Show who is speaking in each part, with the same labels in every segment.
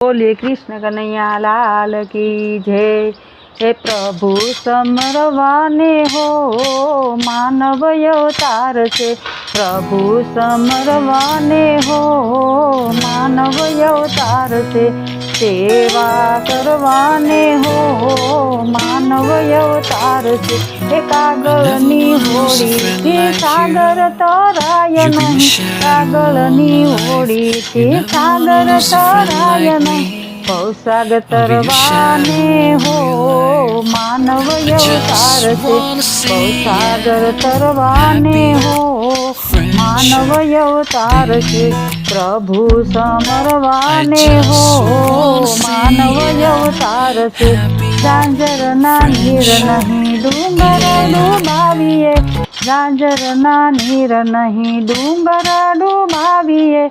Speaker 1: बोलिए कृष्ण कन्हैया लाल की जय। हे प्रभु समरवाने हो मानव अवतार से, प्रभु समरवाने हो मानव अवतार से, सेवा करवाने हो मानव अवतार से। हे कागळनी होडी ते सागर तराय नहीं, कागळनी होडी ते सागर तराय नहीं, पौसाग तरवाने हो मानव अवतार से, पौसागर तरवाने हो मानव अवतार से, प्रभु समरवाने हो मानव अवतार से। झांझर ना नीर नहीं डूंगर डूबाविए, झांझर ना नीर नहीं डूंगर डूबाविए,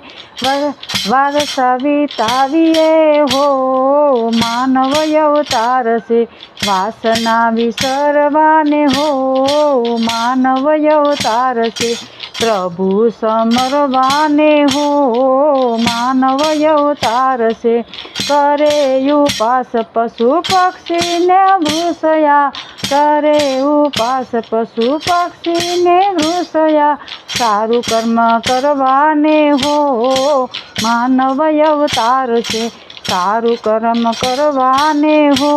Speaker 1: वारसा विताविए हो मानव अवतार से, वासना विसरवाने हो मानव अवतार से, प्रभु समरवाने हो मानव अवतार से। करे उपास पशु पक्षी ने भूसया, करे उपास पशु पक्षी ने भूसया, सारू कर्म करवाने हो मानव अवतार से, सारू कर्म करवाने हो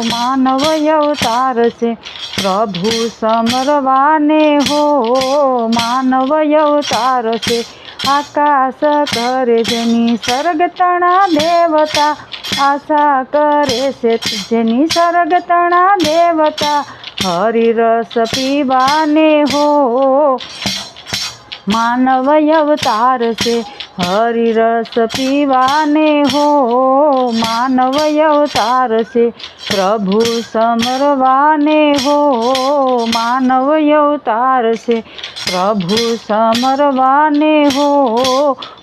Speaker 1: मानव अवतार से, प्रभु समरवाने हो मानव अवतार से। आकाश करे जेनी सर्ग तना देवता, आशा करे से जेनी सर्ग तना देवता, हरि रस पीवाने हो मानव अवतार से, हरि रस पीवाने हो मानव अवतार से, प्रभु समरवाने हो मानव अवतार से, प्रभु समरवाने हो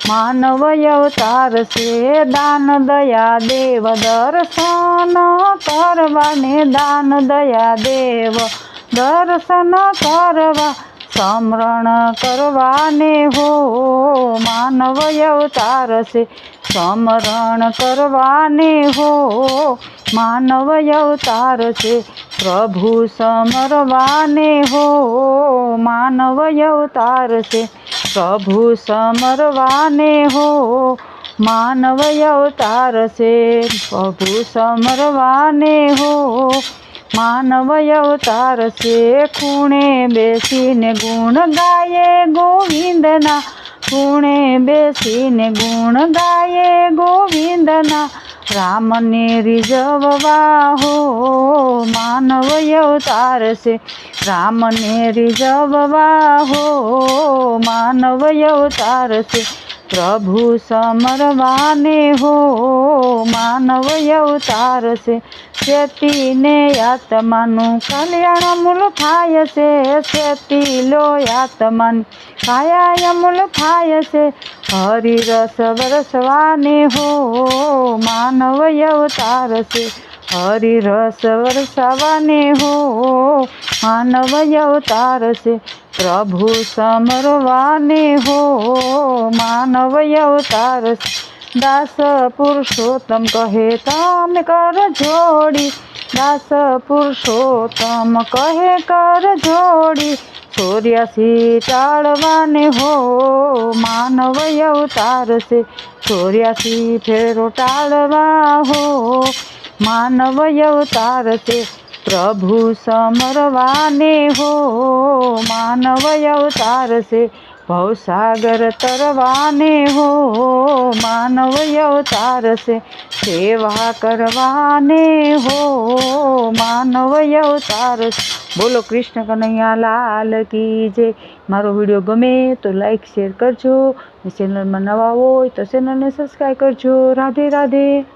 Speaker 1: मानव अवतार से। दान दया देव दर्शन करवाने, दान दया देव दर्शन करवा, स्मरण करवाने हो मानव अवतार से, स्मरण करवाने हो मानव अवतार से, प्रभु समरवाने हो मानव अवतार से, प्रभु समरवाने हो मानव अवतार से, प्रभु समरवाने हो मानव अवतार से। खूणे बेसीने गुण गाये गोविंदना, खूणे बेसीने गुण गाये गोविंदना, राम ने रिझववा हो मानव अवतार से, राम ने रिझववा हो मानव अवतार से, प्रभु समरवाने हो मानव अवतार से। शेती ने आत्मानु कल्याण मूल थाय से, शेती लो आत्मान कायाय मूल थाय से, हरि रस वरसवाने हो मानव अवतार से, हरि रस वरसवाने हो मानव अवतार से, प्रभु समरवाने हो मानव अवतार से। दास पुरुषोत्तम कहे तम कर जोड़ी, दास पुरुषोत्तम कहे कर जोड़ी, 84 टाळवाने हो मानव अवतार से, 84 फेरो टाळवा हो मानव अवतार से, प्रभु समरवाने हो मानव अवतार से, भवसागर तरवाने हो मानव अवतार से, सेवा करवाने हो मानव अवतार से। बोलो कृष्ण कन्हैया लाल की जय। मारो विडियो गमे तो लाइक शेर करजो, चेनल में नवा हो तो चेनल ने सब्सक्राइब करजो। राधे राधे।